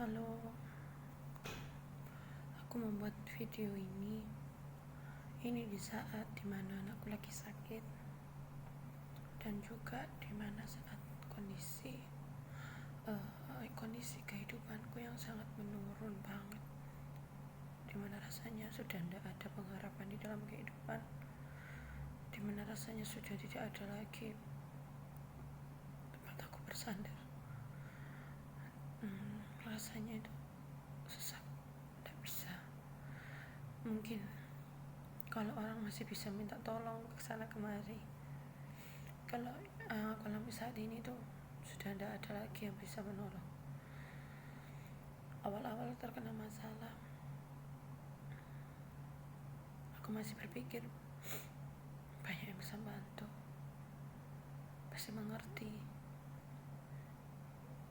Halo, aku membuat video ini di saat dimana anakku lagi sakit dan juga dimana saat kondisi kehidupanku yang sangat menurun banget, dimana rasanya sudah tidak ada pengharapan di dalam kehidupan, dimana rasanya sudah tidak ada lagi tempat aku bersandar. Rasanya itu sesak, tidak bisa. Mungkin kalau orang masih bisa minta tolong ke sana kemari, kalau saat ini tuh sudah tidak ada lagi yang bisa menolong. Awal-awal terkena masalah, aku masih berpikir banyak yang bisa bantu, pasti mengerti.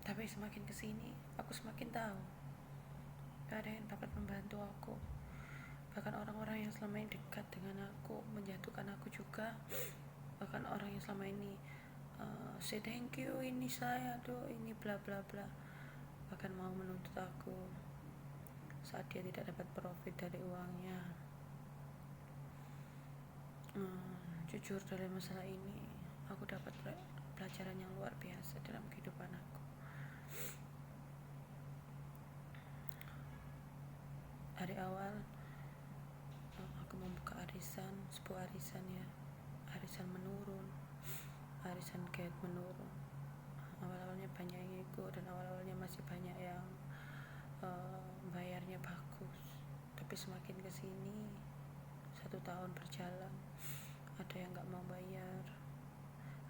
Tapi semakin kesini, aku semakin tahu gak ada yang dapat membantu aku. Bahkan orang-orang yang selama ini dekat dengan aku menjatuhkan aku juga. Bahkan orang yang selama ini say thank you, ini saya tuh, ini bla bla bla, bahkan mau menuntut aku saat dia tidak dapat profit dari uangnya. Jujur, dari masalah ini aku dapat pelajaran yang luar biasa dalam kehidupan aku. Dari awal aku membuka sebuah arisan ya, arisan menurun, arisan gate menurun. Awal-awalnya banyak yang ikut dan awal-awalnya masih banyak yang bayarnya bagus. Tapi semakin kesini, 1 tahun berjalan, ada yang gak mau bayar.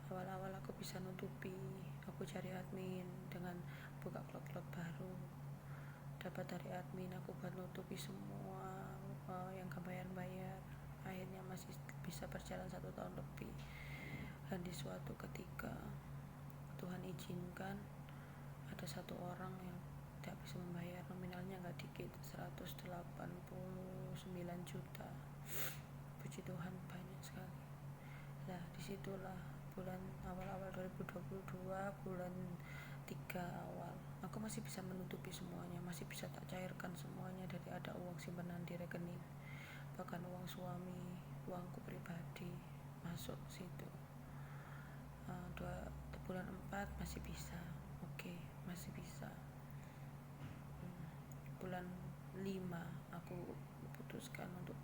Awal-awal aku bisa nutupi, aku cari admin dengan buka klub baru, dapat dari admin aku buat nutupi semua yang gak bayar. Akhirnya masih bisa berjalan 1 tahun lebih. Dan di suatu ketika Tuhan izinkan ada satu orang yang tidak bisa membayar, nominalnya gak dikit, 189 juta. Puji Tuhan, banyak sekali. Nah, disitulah bulan awal 2022, bulan 3 awal, aku masih bisa menutupi semuanya, masih bisa tak cairkan semuanya. Dari ada uang simpanan di rekening, bahkan uang suami, uangku pribadi masuk situ. Bulan 4 masih bisa, oke, masih bisa. Bulan 5 aku putuskan untuk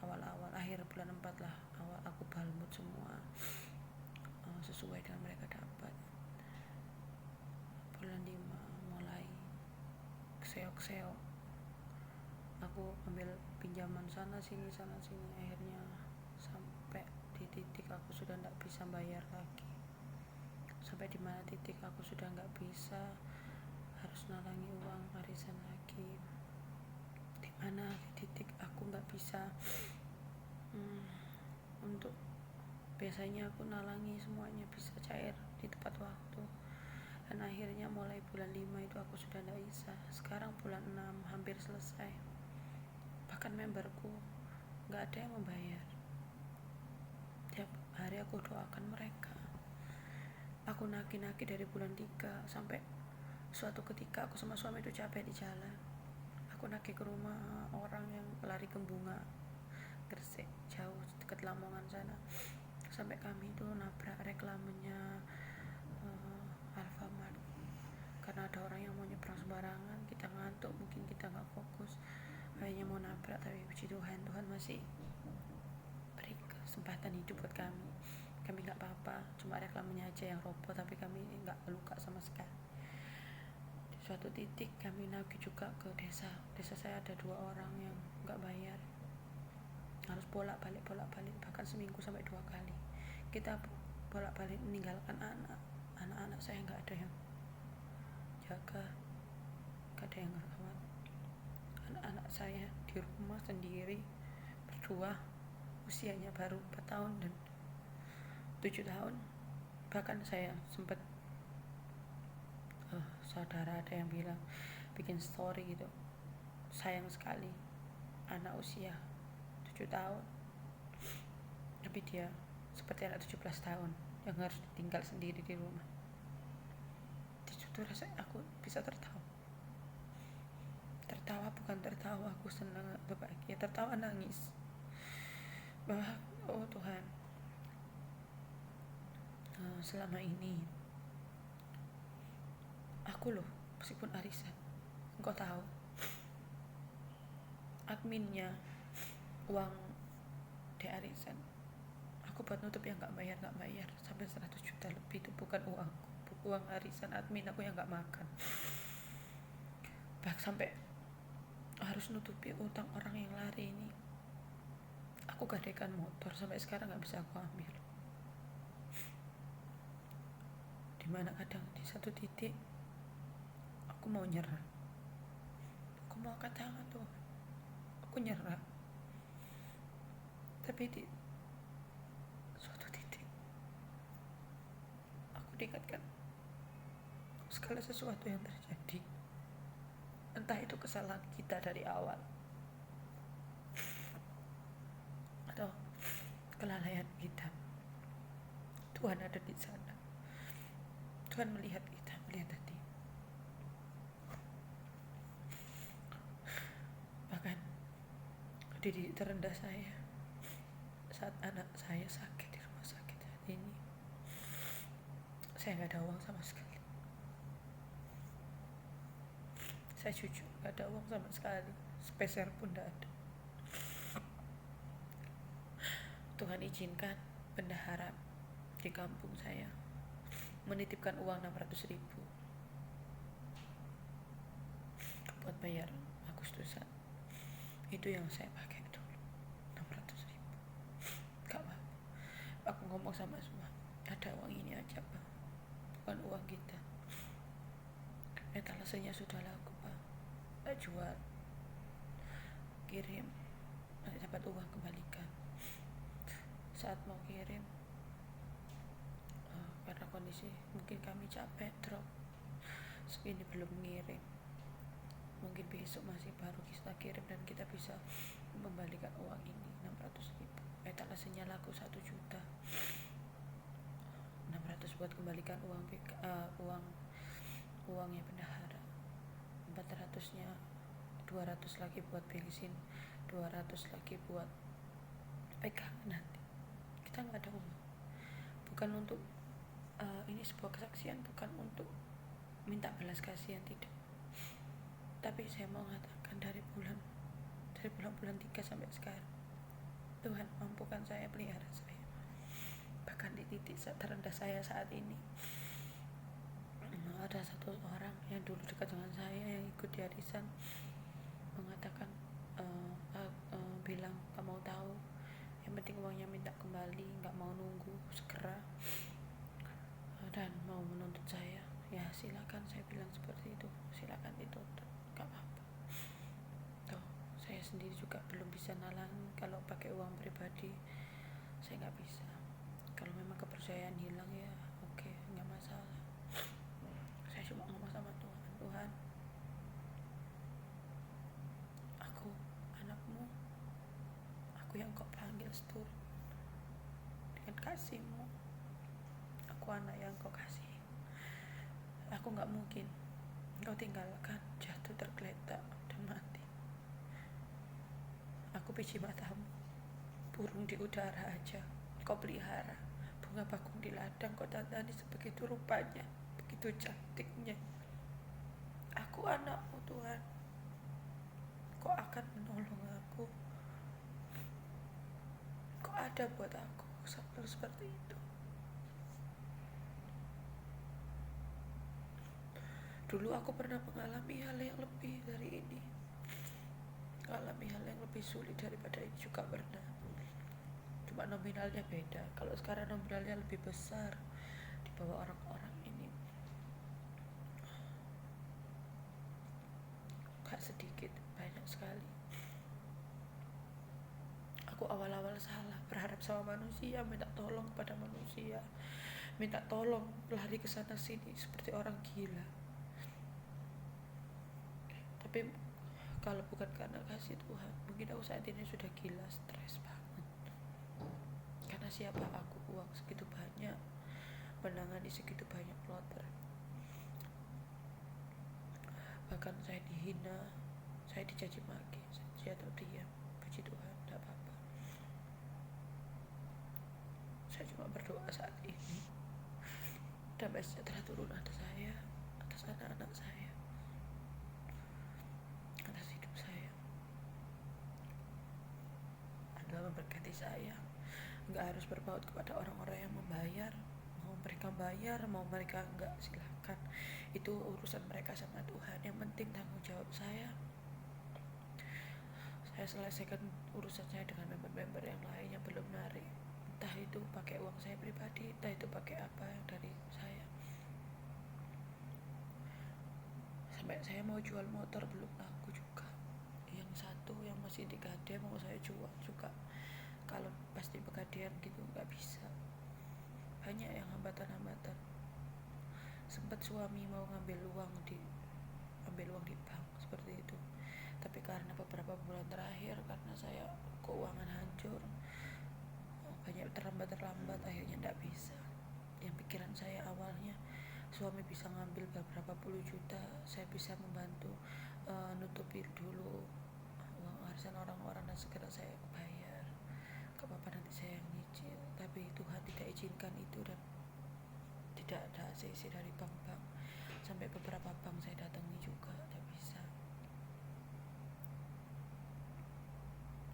awal akhir bulan 4 lah, awal aku balmut semua sesuai dengan mereka dapat. Bulan 5 mulai keseok-seok, aku ambil pinjaman sana sini, akhirnya sampai di titik aku sudah tidak bisa bayar lagi. Sampai di mana titik aku sudah nggak bisa, harus nalangi uang arisan lagi. Di mana titik aku nggak bisa untuk biasanya aku nalangi semuanya bisa cair di tepat waktu. Dan akhirnya mulai bulan 5 itu aku sudah tidak bisa. Sekarang bulan 6 hampir selesai, bahkan memberku nggak ada yang membayar. Tiap hari aku doakan mereka, aku naki-naki dari bulan 3 sampai suatu ketika aku sama suami itu capek di jalan. Aku naki ke rumah orang yang lari ke Bunga, Gresik, jauh dekat Lamongan sana, sampai kami itu nabrak reklamenya Alfamart. Karena ada orang yang mau nyebrang sembarangan, kita ngantuk, mungkin kita nggak fokus, akhirnya mau nabrak. Tapi puji Tuhan, Tuhan masih beri kesempatan hidup buat kami. Kami nggak apa-apa, cuma reklamenya aja yang roboh, tapi kami nggak luka sama sekali. Di suatu titik kami nagih juga ke desa saya, ada 2 orang yang nggak bayar, harus bolak-balik, bahkan seminggu sampai 2 kali kita bolak-balik meninggalkan anak-anak saya. Nggak ada yang jaga, nggak ada yang rawat. Anak-anak saya di rumah sendiri berdua, usianya baru 4 tahun dan 7 tahun. Bahkan saya sempat saudara ada yang bilang, bikin story gitu, sayang sekali anak usia 7 tahun, tapi dia seperti anak 17 tahun yang harus tinggal sendiri di rumah. Di situ rasa aku bisa tertawa. tertawa bukan tertawa aku senang atau bahagia, tertawa nangis bahwa oh Tuhan, selama ini aku loh, meskipun arisan, engkau tahu adminnya uang di arisan aku buat nutup yang gak bayar sampai 100 juta lebih. Itu bukan uangku, uang arisan admin aku yang gak makan, bahkan sampai harus nutupi utang orang yang lari ini. Aku gadaikan motor sampai sekarang gak bisa aku ambil, dimana kadang di satu titik aku mau nyerah, aku mau angkat tangan tuh, aku nyerah. Tapi di suatu titik aku diingatkan segala sesuatu yang terjadi, entah itu kesalahan kita dari awal atau kelalaian kita, Tuhan ada di sana. Tuhan melihat kita, melihat hati. Bahkan di titik terendah saya saat anak saya sakit di rumah sakit saat ini, saya gak ada uang sama sekali. Saya jujur gak ada uang sama sekali, sepeser pun gak ada. Tuhan izinkan bendahara di kampung saya menitipkan uang 600.000 buat bayar Agustusan. Itu yang saya pakai dulu, 600.000. Gak apa-apa, aku ngomong sama semua, ada uang ini aja Pak, bukan uang kita. Etalasenya sudah laku Pak, tak jual, kirim, nanti dapat uang kembalikan. Saat mau kirim, karena kondisi mungkin kami capek, drop segini belum ngirim, mungkin besok masih baru kita kirim dan kita bisa membalikan uang ini 600.000. Etalasenya laku 1 juta, 600 buat kembalikan uangnya bendahara, 400-nya 200 lagi buat bensin, 200 lagi buat pegangan nanti. Kita nggak ada uang, bukan untuk ini sebuah kesaksian, bukan untuk minta belas kasihan, tidak. Tapi saya mau mengatakan dari bulan 3 sampai sekarang Tuhan mampukan saya, pelihara saya. Bahkan di titik terendah saya saat ini, ada satu orang yang dulu dekat dengan saya yang ikut di arisan mengatakan, bilang gak mau tahu, yang penting uangnya minta kembali, gak mau nunggu, segera, dan mau menuntut saya. Ya silakan, saya bilang seperti itu, silakan dituntut, gak apa-apa. Tuh, saya sendiri juga belum bisa nalang kalau pakai uang pribadi, saya gak bisa. Kalau memang kepercayaan hilang ya oke, gak masalah. Saya cuma ngomong sama Tuhan, Tuhan, aku anakmu, aku yang kau panggil seturut dengan kasih-Mu, aku anak yang kau kasih. Aku gak mungkin kau tinggalkan jatuh tergeletak dan mati. Aku biji matamu, burung di udara aja kau pelihara, bunga bakung di ladang kau tandani sebegitu rupanya, begitu cantiknya. Aku anakmu Tuhan, kau akan menolong aku, kau ada buat aku, selalu seperti itu. Dulu aku pernah mengalami hal yang lebih dari ini, mengalami hal yang lebih sulit daripada ini juga pernah, cuma nominalnya beda. Kalau sekarang nominalnya lebih besar di bawah orang-orang ini, gak sedikit, banyak sekali. Aku awal-awal salah, berharap sama manusia, minta tolong kepada manusia, minta tolong, lari ke sana sini seperti orang gila. Tapi kalau bukan karena kasih Tuhan, mungkin aku saat ini sudah gila, stres banget. Karena siapa aku, uang segitu banyak, menangani segitu banyak kloter. Bahkan saya dihina, saya dicaci maki, saya tetap diam. Puji Tuhan, tidak apa-apa. Saya cuma berdoa saat ini, damai sejahtera turun atas saya, atas anak-anak saya, atas hidup saya. Anda memberkati saya. Nggak harus berpaut kepada orang-orang yang membayar. Mau mereka bayar, mau mereka enggak, silahkan. Itu urusan mereka sama Tuhan. Yang penting tanggung jawab saya selesaikan urusan saya dengan member-member yang lain yang belum narik. Entah itu pakai uang saya pribadi, entah itu pakai apa yang dari saya. Sampai saya mau jual motor belum laku juga. Yang satu yang masih digadai mau saya jual juga. Kalau pasti pegadaian gitu nggak bisa. Banyak yang hambatan-hambatan. Sempat suami mau ambil uang di bank seperti itu. Tapi karena beberapa bulan terakhir karena saya keuangan hancur, banyak terlambat, akhirnya tidak bisa. Yang pikiran saya awalnya suami bisa ngambil beberapa puluh juta, saya bisa membantu nutupi dulu uang arisan orang-orang dan segera saya bayar. Gak apa-apa, nanti saya yang nyicil. Tapi Tuhan tidak izinkan itu dan tidak ada ACC dari bank-bank. Sampai beberapa bank saya datangi juga tidak bisa.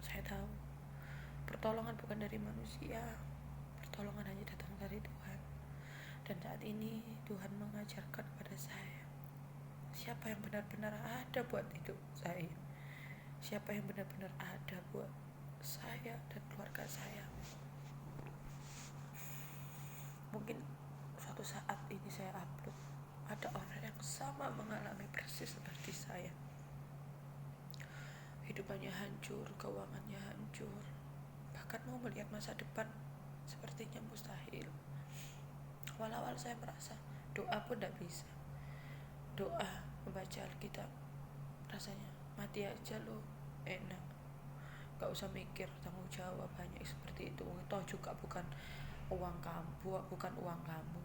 Saya tahu pertolongan bukan dari manusia, pertolongan hanya datang dari Tuhan. Dan saat ini Tuhan mengajarkan kepada saya siapa yang benar-benar ada buat hidup saya, siapa yang benar-benar ada buat saya dan keluarga saya. Mungkin suatu saat ini saya upload, ada orang yang sama mengalami persis seperti saya. Hidupannya hancur, keuangannya hancur, bahkan mau melihat masa depan sepertinya mustahil. Awal-awal saya merasa doa pun tidak bisa. Doa, membaca Alkitab, rasanya mati aja lo, enak. Gak usah mikir tanggung jawab, banyak seperti itu. Toh juga bukan uang kamu,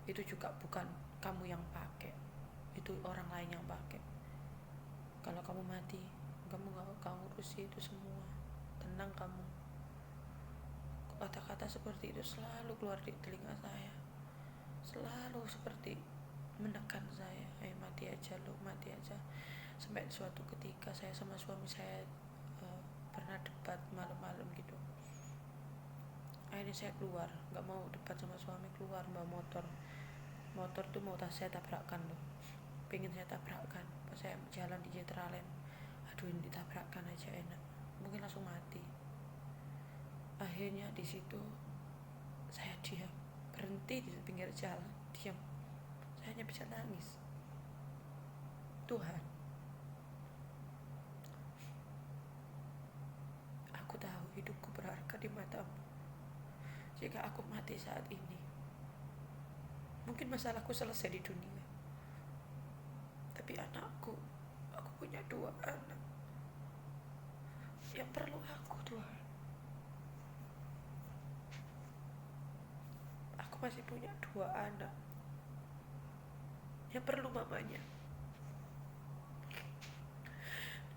itu juga bukan kamu yang pakai, itu orang lain yang pakai. Kalau kamu mati, kamu gak ngurusi itu semua. Tenang kamu. Kata-kata seperti itu selalu keluar di telinga saya, selalu seperti menekan saya, ayo mati aja lo, mati aja. Sampai suatu ketika saya sama suami saya pernah debat malam-malam gitu. Akhirnya saya keluar, gak mau debat sama suami, keluar bawa motor tuh mau saya tabrakkan loh, pengen saya tabrakkan. Pas saya jalan di Jetralen, aduh ini ditabrakkan aja enak, mungkin langsung mati. Akhirnya di situ saya diam, berhenti di pinggir jalan, diam. Saya hanya bisa nangis. Tuhan, aku tahu hidupku berharga di matamu. Jika aku mati saat ini, mungkin masalahku selesai di dunia. Tapi anakku, aku punya 2 anak yang perlu aku, Tuhan. Aku masih punya 2 anak yang perlu mamanya.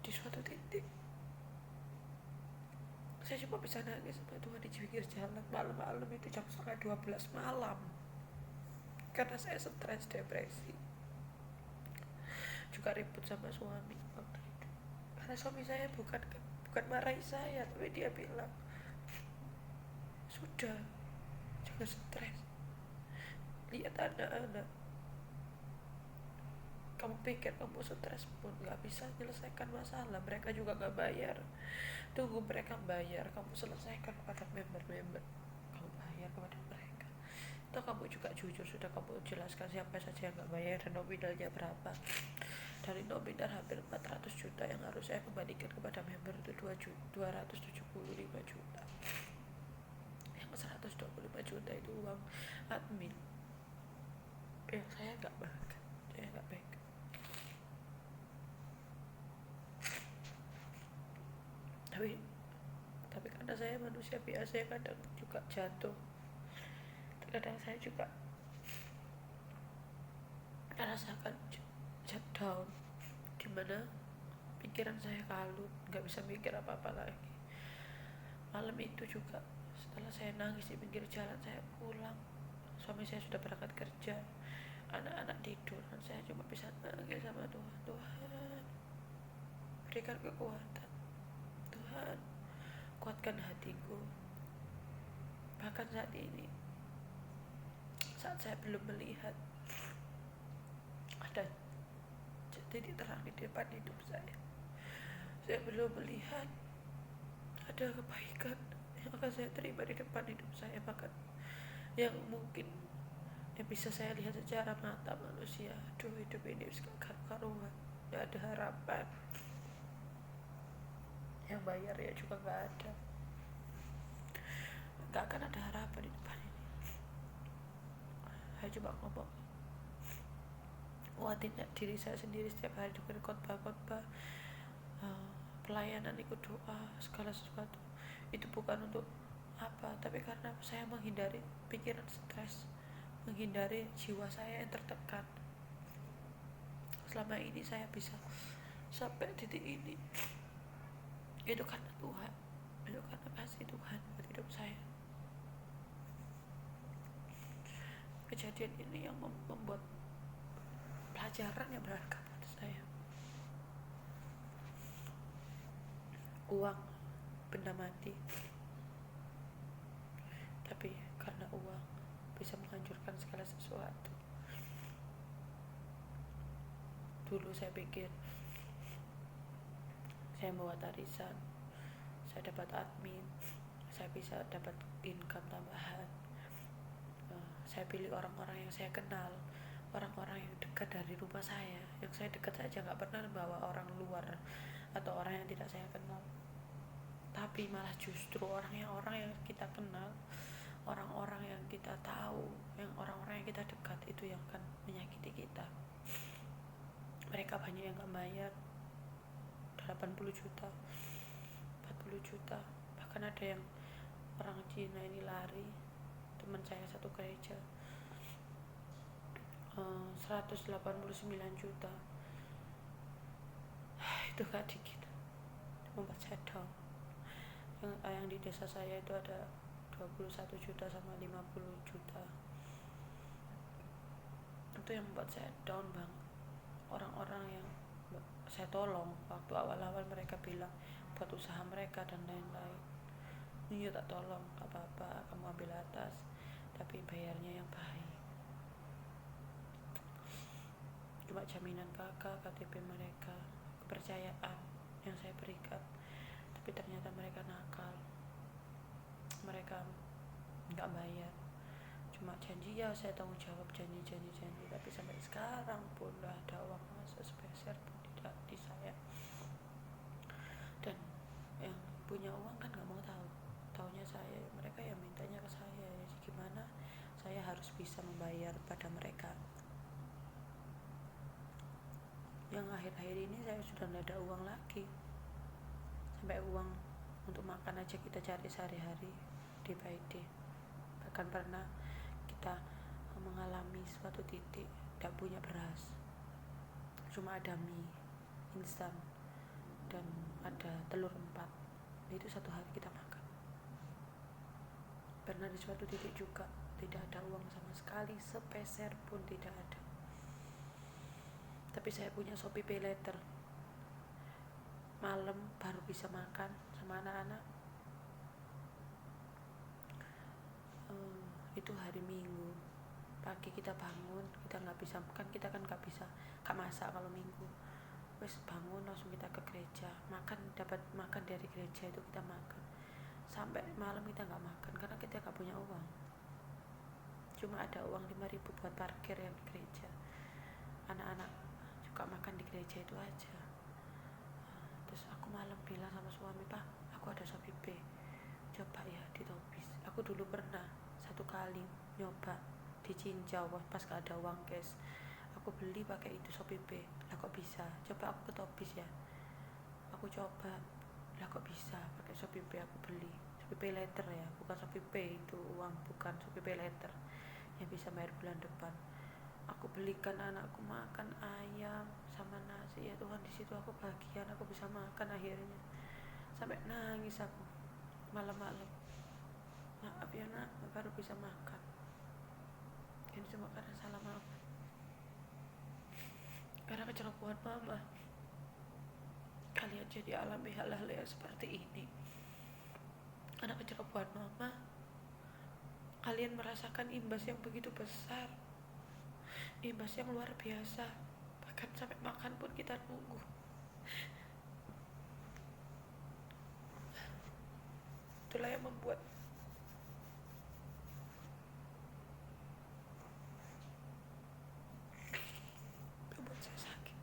Di suatu titik saya cuma bisa nangis sama Tuhan di pinggir jalan malam-malam itu jam 11:30 malam, karena saya stres, depresi, juga ribut sama suami waktu itu. Karena suami saya bukan marahi saya, tapi dia bilang, sudah, jangan stres, lihat anak-anak. Kamu pikir kamu stres pun gak bisa menyelesaikan masalah, mereka juga gak bayar. Tunggu mereka bayar, kamu selesaikan kepada member-member, kamu bayar kepada mereka. Atau kamu juga jujur, sudah kamu jelaskan siapa saja yang gak bayar dan nominalnya berapa. Dari nominal hampir 400 juta yang harus saya kembalikan kepada member itu 275 juta. Yang 125 juta itu uang admin. Saya gak makan, saya gak pegang. Tapi karena saya manusia biasa yang kadang juga jatuh, kadang saya juga merasakan down, dimana pikiran saya kalut, nggak bisa mikir apa-apa lagi. Malam itu juga setelah saya nangis di pinggir jalan, saya pulang, suami saya sudah berangkat kerja, anak-anak tidur, dan saya cuma bisa nangis sama Tuhan. Tuhan, berikan kekuatan. Tuhan, kuatkan hatiku. Bahkan saat ini, saat saya belum melihat ada titik terang di depan hidup saya belum melihat ada kebaikan yang akan saya terima di depan hidup saya, bahkan yang mungkin yang bisa saya lihat secara mata manusia. Aduh, hidup ini gak karuan, gak ada harapan, yang bayar ya juga gak ada, gak akan ada harapan di depan ini. Saya coba ngomong, nguatin diri saya sendiri setiap hari dengan khotbah-khotbah, pelayanan, ikut doa, segala sesuatu. Itu bukan untuk apa, tapi karena saya menghindari pikiran stres, menghindari jiwa saya yang tertekan. Selama ini saya bisa sampai titik ini, itu karena Tuhan, itu karena kasih Tuhan buat hidup saya. Kejadian ini yang membuat pelajaran yang berharga buat saya. Uang benda mati, tapi karena uang bisa menghancurkan segala sesuatu. Dulu saya pikir saya membuat arisan, saya dapat admin, saya bisa dapat income tambahan. Saya pilih orang-orang yang saya kenal, orang-orang yang dekat dari rumah saya, yang saya dekat saja, gak pernah bawa orang luar atau orang yang tidak saya kenal. Tapi malah justru orang yang kita kenal, orang-orang yang kita tahu, yang orang-orang yang kita dekat, itu yang akan menyakiti kita. Mereka banyak yang gak bayar 80 juta, 40 juta. Bahkan ada yang orang Cina ini lari, teman saya satu gereja, 189 juta. Itu gak dikit, membuat saya down. Yang di desa saya itu ada 21 juta sama 50 juta. Itu yang membuat saya down banget. Orang-orang yang saya tolong waktu awal-awal, mereka bilang buat usaha mereka dan lain-lain. Iya, tak tolong, gak apa-apa, kamu ambil atas, tapi bayarnya yang baik. Cuma jaminan kakak, KTP mereka, kepercayaan yang saya berikan. Tapi ternyata mereka nakal, mereka gak bayar, cuma janji ya saya tanggung jawab, janji. Tapi sampai sekarang pun gak ada uang masuk sepeser pun tidak di saya. Dan yang punya uang kan gak mau tahu, taunya saya. Mereka yang mintanya ke saya, ya gimana saya harus bisa membayar pada mereka. Yang akhir-akhir ini saya sudah gak ada uang lagi, sampai uang untuk makan aja kita cari sehari-hari day by day. Bahkan pernah kita mengalami suatu titik tidak punya beras, cuma ada mie instan dan ada telur 4. Itu satu hari kita makan. Pernah di suatu titik juga tidak ada uang sama sekali, sepeser pun tidak ada. Tapi saya punya Shopee Pay Later, malam baru bisa makan sama anak-anak. Itu hari Minggu pagi kita bangun, kita nggak bisa makan, kita kan nggak bisa masak kalau Minggu. Wes bangun langsung kita ke gereja, dapat makan dari gereja, itu kita makan sampai malam. Kita nggak makan karena kita nggak punya uang, cuma ada uang 5.000 buat parkir yang di gereja. Anak-anak juga makan di gereja itu aja. Terus aku malam bilang sama suami, Pak, aku ada Shopee Pay, coba ya ditopis. Aku dulu pernah satu kali nyoba di Cincau pas gak ada uang cash, aku beli pakai itu Shopee Pay. Lah kok bisa, coba aku ketopis ya, aku coba, lah kok bisa pakai Shopee Pay. Aku beli Shopee Pay Later ya, bukan Shopee Pay itu uang, bukan Shopee Pay Later yang bisa bayar bulan depan. aku belikan anakku makan ayam sama nasi, ya Tuhan, di situ aku bahagia, aku bisa makan akhirnya. Sampai nangis aku malam-malam, maaf ya nak, baru bisa makan. Ini cuma karena salah mama, karena kecerobohan mama. Kalian jadi alami hal-hal yang seperti ini. Karena kecerobohan mama, kalian merasakan imbas yang begitu besar, imbas yang luar biasa. Bahkan sampai makan pun kita nunggu. Itulah yang membuat saya sakit.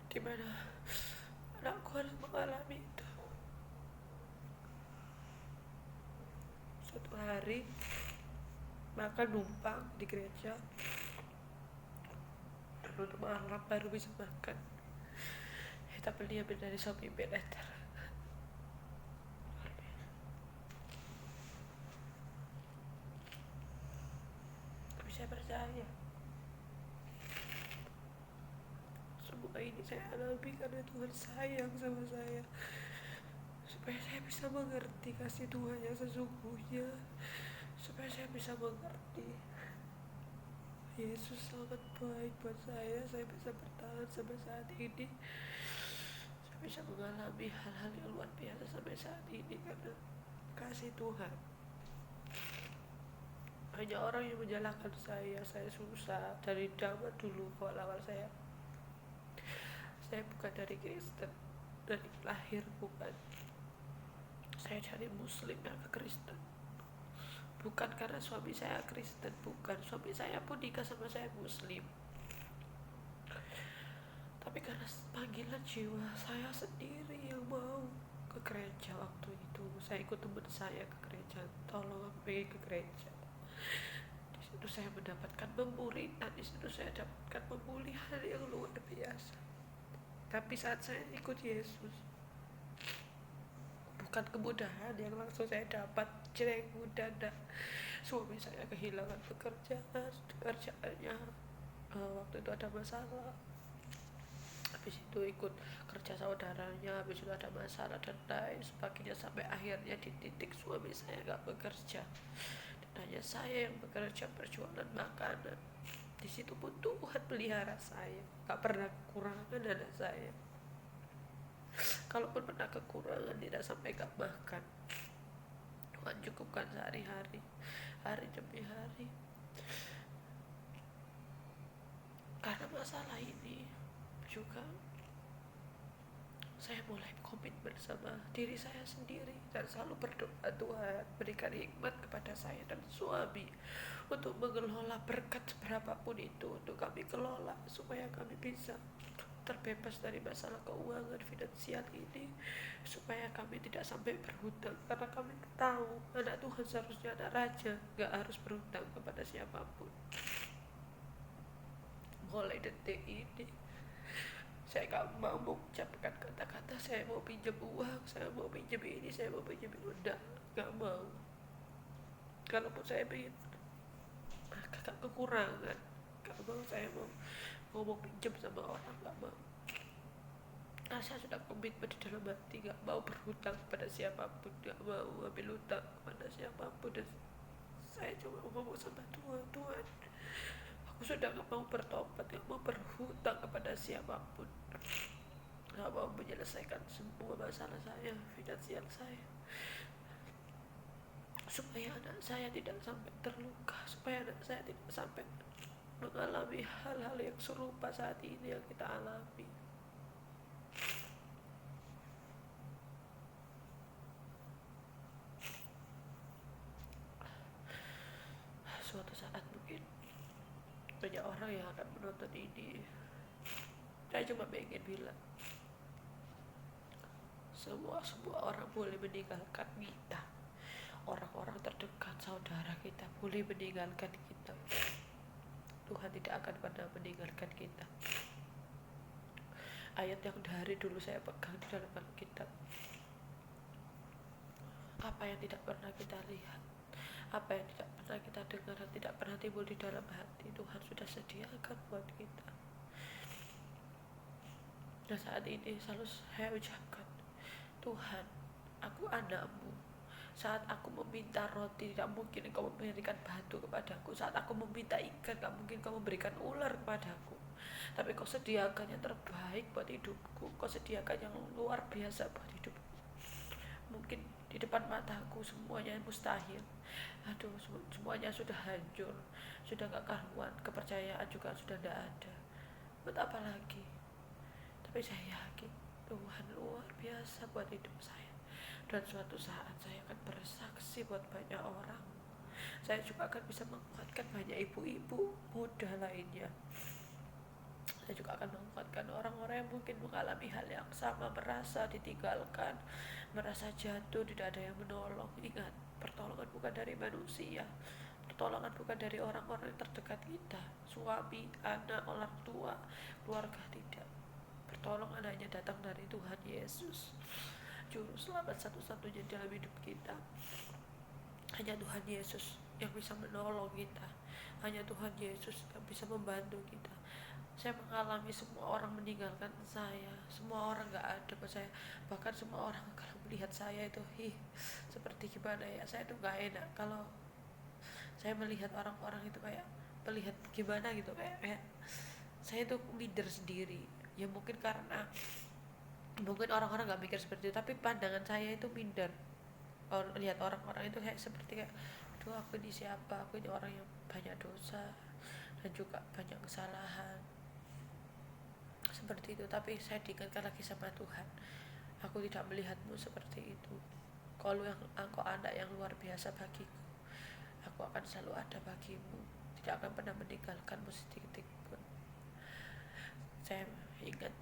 Dimana anakku harus mengalami itu. Suatu hari makan numpang di gereja, dan untuk malam baru bisa makan. Kita beli dari Shopee pay later. Tapi saya percaya semua ini saya alami karena Tuhan sayang sama saya, supaya saya bisa mengerti kasih Tuhan yang sesungguhnya, supaya saya bisa mengerti Yesus sangat baik buat saya bisa bertahan sampai saat ini. Saya bisa mengalami hal-hal yang luar biasa sampai saat ini karena kasih Tuhan. Hanya orang yang menyalahkan saya susah. Dari zaman dulu, awal-awal saya bukan dari Kristen, dari lahir bukan. Saya dari Muslim yang ke Kristen. Bukan karena suami saya Kristen, bukan. Suami saya pun nikah sama saya Muslim. Tapi karena panggilan jiwa saya sendiri yang mau ke gereja waktu itu. Saya ikut teman saya ke gereja, tolong pergi ke gereja. Di situ saya mendapatkan pemuridan, di situ saya dapatkan pemulihan yang luar biasa. Tapi saat saya ikut Yesus, bukan kemudahan yang langsung saya dapat, cereng mendadak. Suami saya kehilangan pekerjaannya, waktu itu ada masalah. Habis itu ikut kerja saudaranya, habis itu ada masalah dan lain sebagainya, sampai akhirnya di titik suami saya gak bekerja dan hanya saya yang bekerja berjualan makanan. Di situ pun Tuhan pelihara saya, gak pernah kekurangan anak saya. Kalaupun pernah kekurangan, tidak sampai gak makan. Tuhan cukupkan sehari-hari, hari demi hari. Karena masalah ini juga saya mulai komitmen sama diri saya sendiri dan selalu berdoa, Tuhan berikan hikmat kepada saya dan suami untuk mengelola berkat seberapapun itu, untuk kami kelola supaya kami bisa terbebas dari masalah keuangan finansial ini, supaya kami tidak sampai berhutang. Karena kami tahu anak Tuhan seharusnya anak raja, gak harus berhutang kepada siapapun. Mulai detik ini saya gak mau mengucapkan kata-kata saya mau pinjam uang, saya mau pinjam ini, saya mau pinjam itu. Gak mau. Kalaupun saya ingin agak kekurangan, gak mau saya mau ngomong pinjam sama orang, gak mau. Nah, saya sudah komitmen di dalam hati, gak mau berhutang kepada siapapun, gak mau ambil hutang kepada siapapun. Dan saya cuma ngomong sama Tuhan, Tuhan, aku sudah gak mau bertobat, gak mau berhutang kepada siapapun, gak mau menyelesaikan semua masalah saya, finansial saya, supaya anak saya tidak sampai terluka, supaya anak saya tidak sampai mengalami hal-hal yang serupa saat ini yang kita alami. Suatu saat mungkin banyak orang yang akan menonton ini. Saya cuma pengen bilang, semua orang boleh meninggalkan kita, orang-orang terdekat, saudara kita boleh meninggalkan kita. Tuhan tidak akan pernah meninggalkan kita. Ayat yang dari dulu saya pegang di dalam Alkitab, Apa yang tidak pernah kita lihat, apa yang tidak pernah kita dengar dan tidak pernah timbul di dalam hati, Tuhan sudah sediakan buat kita. Dan saat ini selalu saya ucapkan, Tuhan, aku anakmu. Saat aku meminta roti, tidak mungkin Engkau memberikan batu kepadaku. Saat aku meminta ikan, tidak mungkin Engkau memberikan ular kepadaku. Tapi Kau sediakan yang terbaik buat hidupku. Kau sediakan yang luar biasa buat hidupku. Mungkin di depan mataku semuanya mustahil. Aduh, semuanya sudah hancur, sudah gak karuan, kepercayaan juga sudah tidak ada. Buat apa lagi? Tapi saya yakin Tuhan luar biasa buat hidup saya. Dan suatu saat saya akan bersaksi buat banyak orang. Saya juga akan bisa menguatkan banyak ibu-ibu muda lainnya. Saya juga akan menguatkan orang-orang yang mungkin mengalami hal yang sama, merasa ditinggalkan, merasa jatuh, tidak ada yang menolong. Ingat, pertolongan bukan dari manusia, pertolongan bukan dari orang-orang yang terdekat kita, suami, anak, orang tua, keluarga, tidak. Pertolongan hanya datang dari Tuhan Yesus, Juru Selamat satu-satunya dalam hidup kita. Hanya Tuhan Yesus yang bisa menolong kita, hanya Tuhan Yesus yang bisa membantu kita. Saya mengalami semua orang meninggalkan saya, semua orang gak ada buat saya. Bahkan semua orang kalau melihat saya itu, seperti gimana ya, saya tuh gak enak kalau saya melihat orang-orang itu kayak melihat gimana gitu, kayak saya tuh minder sendiri. Ya mungkin karena orang-orang gak mikir seperti itu, tapi pandangan saya itu minder. Lihat orang-orang itu kayak seperti kayak, aduh, aku ini siapa, aku ini orang yang banyak dosa dan juga banyak kesalahan, seperti itu. Tapi saya diingatkan lagi sama Tuhan, aku tidak melihatmu seperti itu. Engkau anak yang luar biasa bagiku, aku akan selalu ada bagimu, tidak akan pernah meninggalkanmu sedikit pun. Saya ingat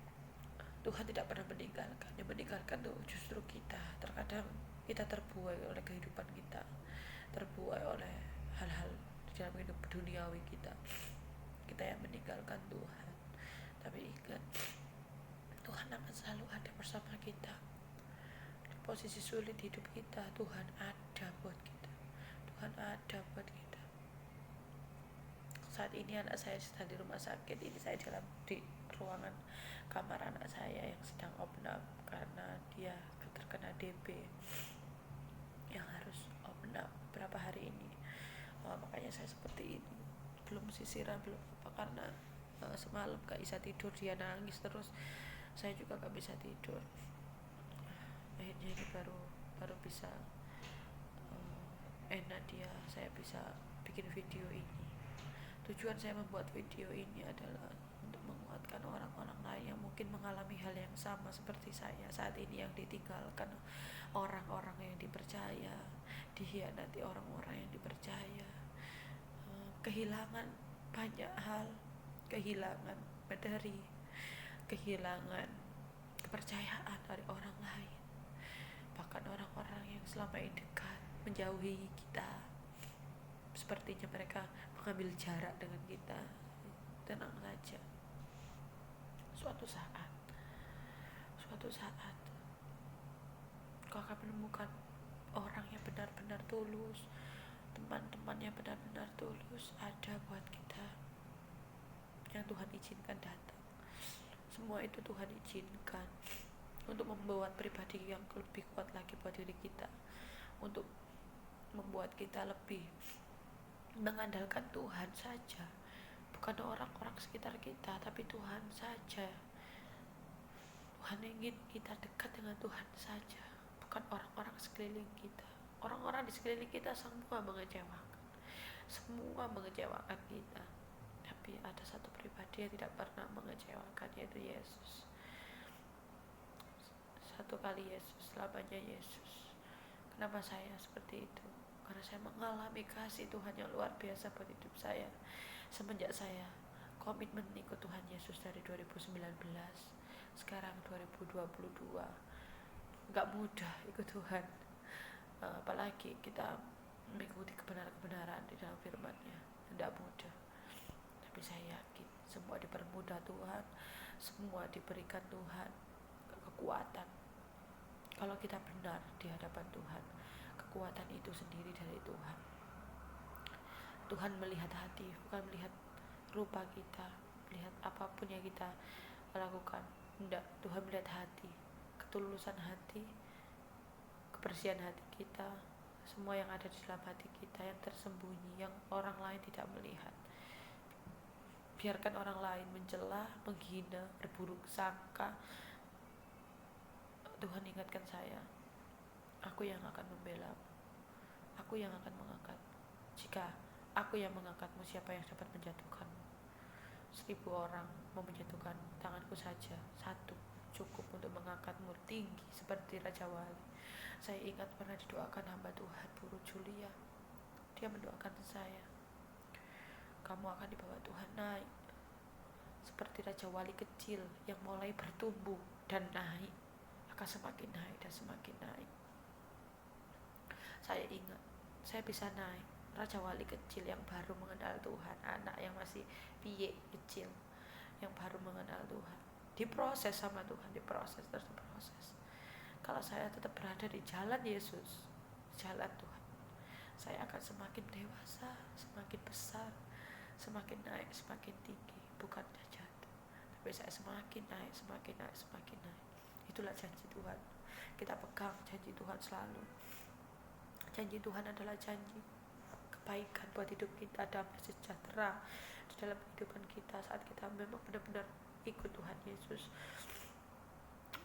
Tuhan tidak pernah meninggalkan. Yang meninggalkan tuh justru kita. Terkadang kita terbuai oleh kehidupan kita, terbuai oleh hal-hal di dalam hidup duniawi kita yang meninggalkan Tuhan. Tapi ingat, Tuhan akan selalu ada bersama kita. Di posisi sulit hidup kita, Tuhan ada buat kita. Tuhan ada buat kita. Saat ini anak saya sedang di rumah sakit. Ini saya di ruangan kamar anak saya yang sedang open up karena dia terkena DB yang harus open up berapa hari ini. Makanya saya seperti ini, belum sisiran, belum apa, karena semalam gak bisa tidur, dia nangis terus, saya juga gak bisa tidur. Akhirnya ini baru bisa enak saya bisa bikin video ini. Tujuan saya membuat video ini adalah untuk menguatkan orang-orang lain yang mungkin mengalami hal yang sama seperti saya saat ini, yang ditinggalkan orang-orang yang dipercaya, dikhianati orang-orang yang dipercaya, kehilangan banyak hal, kehilangan materi, kehilangan kepercayaan dari orang lain, bahkan orang-orang yang selama ini dekat menjauhi kita. Sepertinya mereka mengambil jarak dengan kita. Tenang saja, suatu saat kau akan menemukan orang yang benar-benar tulus, teman-teman yang benar-benar tulus ada buat kita, yang Tuhan izinkan datang. Semua itu Tuhan izinkan untuk membuat pribadi yang lebih kuat lagi buat diri kita, untuk membuat kita lebih mengandalkan Tuhan saja, bukan orang-orang sekitar kita, tapi Tuhan saja. Tuhan ingin kita dekat dengan Tuhan saja, bukan orang-orang sekeliling kita. Orang-orang di sekeliling kita semua mengecewakan kita, tapi ada satu pribadi yang tidak pernah mengecewakan, yaitu Yesus. Satu kali Yesus, selamanya Yesus. Kenapa saya seperti itu? Karena saya mengalami kasih Tuhan yang luar biasa buat hidup saya semenjak saya komitmen ikut Tuhan Yesus dari 2019, sekarang 2022. Gak mudah ikut Tuhan, apalagi kita mengikuti kebenaran-kebenaran di dalam firman-Nya. Tidak mudah, tapi saya yakin semua dipermudah Tuhan, semua diberikan Tuhan kekuatan kalau kita benar di hadapan Tuhan, kekuatan itu sendiri dari Tuhan. Tuhan melihat hati, bukan melihat rupa kita, melihat apapun yang kita lakukan. Tidak, Tuhan melihat hati, ketulusan hati, kebersihan hati kita, semua yang ada di dalam hati kita yang tersembunyi, yang orang lain tidak melihat. Biarkan orang lain mencela, menghina, berburuk sangka. Tuhan ingatkan saya, aku yang akan membela, aku yang akan mengangkat. Jika aku yang mengangkatmu, siapa yang dapat menjatuhkanmu? 1000 orang mau menjatuhkan, tanganku saja satu cukup untuk mengangkatmu tinggi seperti Raja Wali. Saya ingat pernah didoakan hamba Tuhan Puru Julia. Dia mendoakan saya, kamu akan dibawa Tuhan naik seperti Raja Wali kecil yang mulai bertumbuh dan naik, akan semakin naik dan semakin naik. Saya ingat, saya bisa naik Raja Wali kecil yang baru mengenal Tuhan, anak yang masih piye kecil yang baru mengenal Tuhan, diproses sama Tuhan, diproses terus diproses. Kalau saya tetap berada di jalan Yesus, jalan Tuhan, saya akan semakin dewasa, semakin besar, semakin naik, semakin tinggi, bukan jatuh, tapi saya semakin naik, semakin naik, semakin naik. Itulah janji Tuhan. Kita pegang janji Tuhan selalu. Janji Tuhan adalah janji kebaikan buat hidup kita, damai sejahtera di dalam kehidupan kita saat kita memang benar-benar ikut Tuhan Yesus.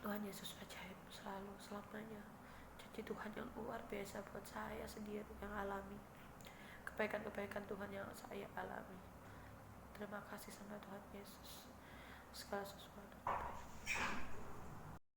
Tuhan Yesus ajaib selalu, selamanya. Janji Tuhan yang luar biasa buat saya sendiri yang alami. Kebaikan-kebaikan Tuhan yang saya alami. Terima kasih sama Tuhan Yesus. Segala sesuatu baik.